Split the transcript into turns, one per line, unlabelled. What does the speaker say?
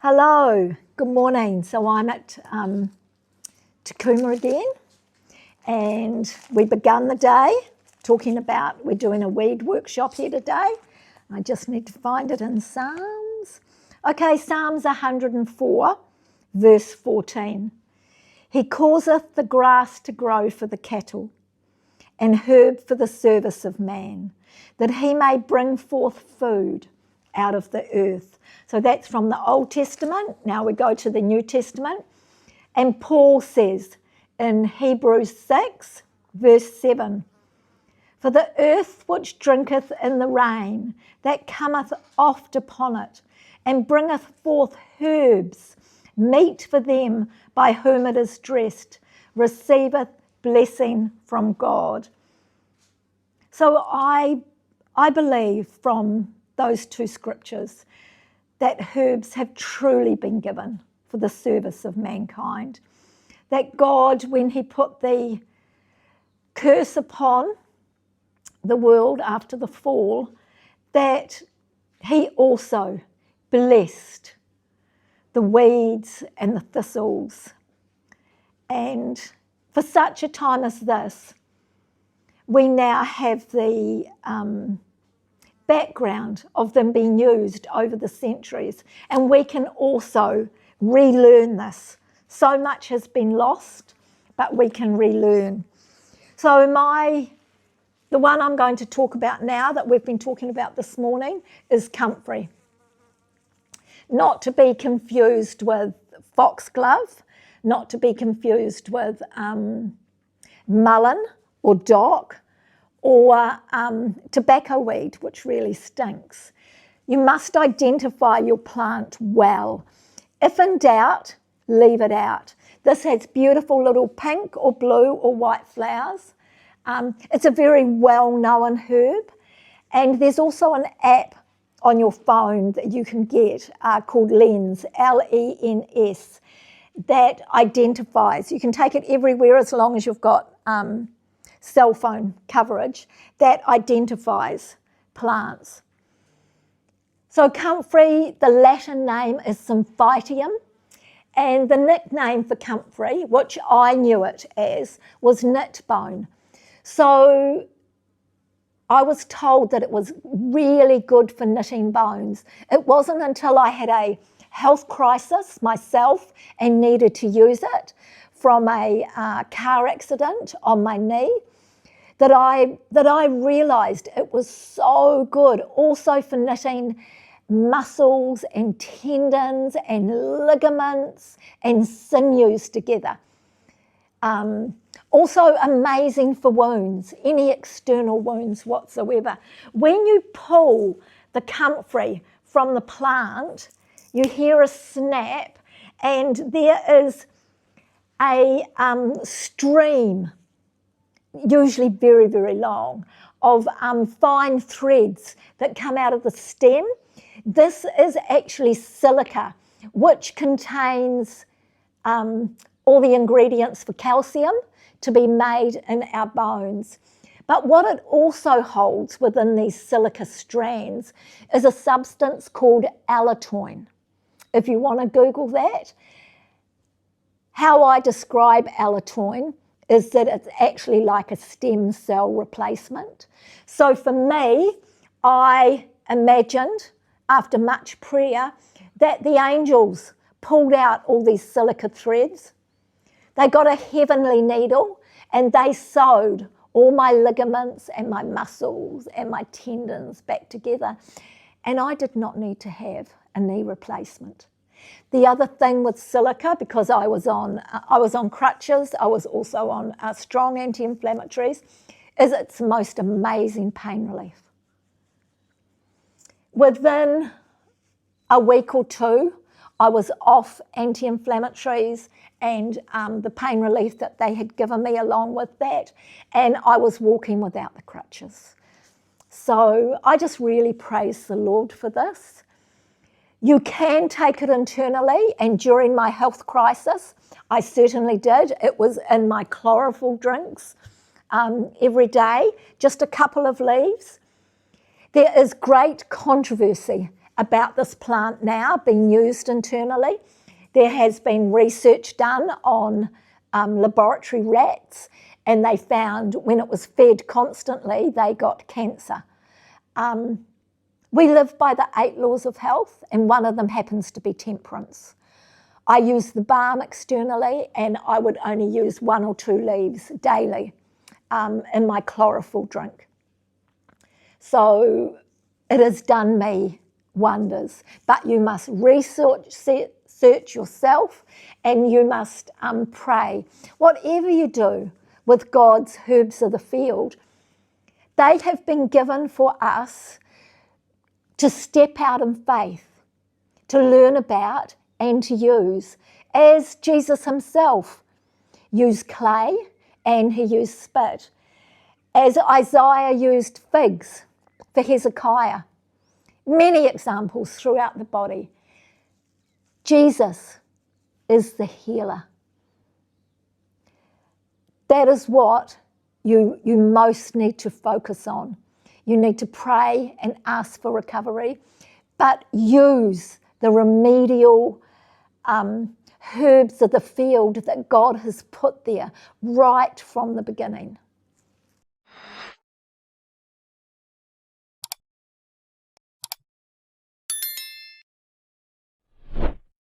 Hello, good morning. So I'm at Kouma again, and we begun the day talking about, we're doing a weed workshop here today. I just need to find it in Psalms. Okay, Psalms 104, verse 14. He causeth the grass to grow for the cattle, and herb for the service of man, that he may bring forth food out of the earth. So that's from the Old Testament. Now we go to the New Testament. And Paul says in Hebrews 6, verse 7, for the earth which drinketh in the rain, that cometh oft upon it, and bringeth forth herbs, meat for them by whom it is dressed, receiveth blessing from God. So I believe from those two scriptures that herbs have truly been given for the service of mankind. That God, when he put the curse upon the world after the fall, that he also blessed the weeds and the thistles. And for such a time as this, we now have the background of them being used over the centuries, and we can also relearn this. So much has been lost, but we can relearn. So the one I'm going to talk about now that we've been talking about this morning is Comfrey. Not to be confused with foxglove, not to be confused with mullein or dock, or tobacco weed, which really stinks. You must identify your plant well. If in doubt, leave it out. This has beautiful little pink or blue or white flowers. It's a very well-known herb, and there's also an app on your phone that you can get called Lens, L-E-N-S, that identifies. You can take it everywhere as long as you've got cell phone coverage that identifies plants. So Comfrey, the Latin name is Symphytium, and the nickname for Comfrey, which I knew it as, was knit bone. So I was told that it was really good for knitting bones. It wasn't until I had a health crisis myself and needed to use it from a car accident on my knee that I realised it was so good also for knitting muscles and tendons and ligaments and sinews together. Also amazing for wounds, any external wounds whatsoever. When you pull the comfrey from the plant, you hear a snap, and there is a stream, usually very, very long, of fine threads that come out of the stem. This is actually silica, which contains all the ingredients for calcium to be made in our bones. But what it also holds within these silica strands is a substance called allantoin. If you want to Google that, how I describe allantoin is that it's actually like a stem cell replacement. So for me, I imagined, after much prayer, that the angels pulled out all these silica threads. They got a heavenly needle and they sewed all my ligaments and my muscles and my tendons back together. And I did not need to have a knee replacement. The other thing with silica, because I was on crutches, I was also on strong anti-inflammatories, is it's the most amazing pain relief. Within a week or two, I was off anti-inflammatories and the pain relief that they had given me along with that, and I was walking without the crutches. So I just really praise the Lord for this. You can take it internally, and during my health crisis, I certainly did. It was in my chlorophyll drinks every day, just a couple of leaves. There is great controversy about this plant now being used internally. There has been research done on laboratory rats, and they found when it was fed constantly, they got cancer. We live by the 8 laws of health, and one of them happens to be temperance. I use the balm externally, and I would only use 1 or 2 leaves daily in my chlorophyll drink. So it has done me wonders, but you must search yourself, and you must pray. Whatever you do with God's herbs of the field, they have been given for us to step out in faith, to learn about and to use, as Jesus himself used clay and he used spit, as Isaiah used figs for Hezekiah. Many examples throughout the body. Jesus is the healer. That is what you most need to focus on. You need to pray and ask for recovery, but use the remedial herbs of the field that God has put there right from the beginning.